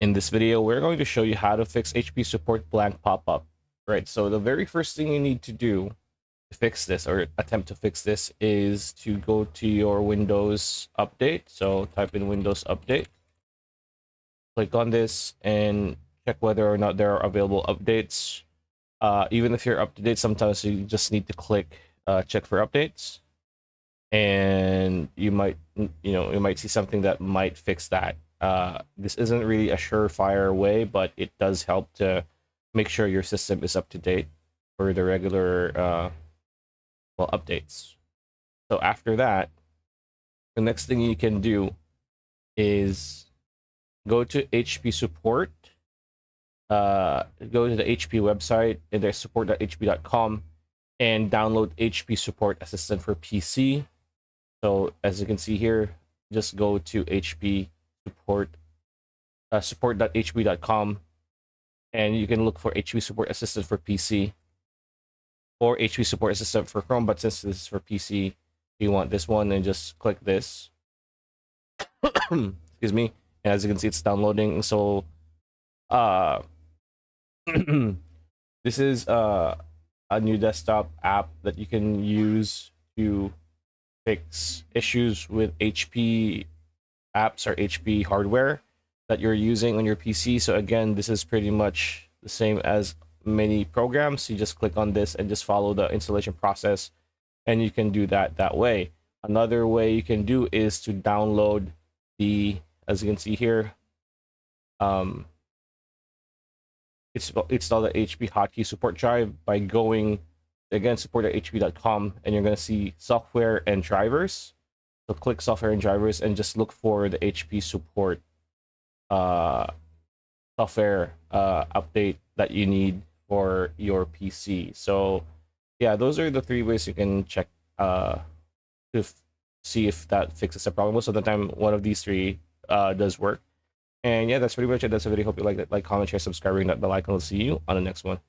In this video, we're going to show you how to fix HP support blank pop-up. Right, so the very first thing you need to do to fix this or attempt to fix this is to go to your Windows update. So type in Windows update, click on this and check whether or not there are available updates. Even if you're up to date, sometimes you just need to click check for updates, and you might see something that might fix that. This isn't really a surefire way, but it does help to make sure your system is up to date for the regular updates. So after that, the next thing you can do is go to HP support, go to the HP website, and there's support.hp.com, and download HP support assistant for PC. So as you can see here, just go to HP support, support.hp.com, and you can look for HP support assistant for PC or HP support assistant for Chrome. But since this is for PC, you want this one, and just click this. Excuse me. And as you can see, it's downloading. So this is a new desktop app that you can use to fix issues with HP apps or HP hardware that you're using on your PC. So again, this is pretty much the same as many programs. You just click on this and just follow the installation process, and you can do that way. Another way you can do is to download the, as you can see here, install the HP Hotkey support drive by going again support.hp.com, and you're going to see software and drivers. So click software and drivers and just look for the HP support software update that you need for your PC. So yeah, those are the three ways you can check to see if that fixes the problem. Most of the time, one of these three does work. And yeah, that's pretty much it. That's the video. Hope you like it. Like, comment, share, subscribe, ring that bell icon. We'll see you on the next one.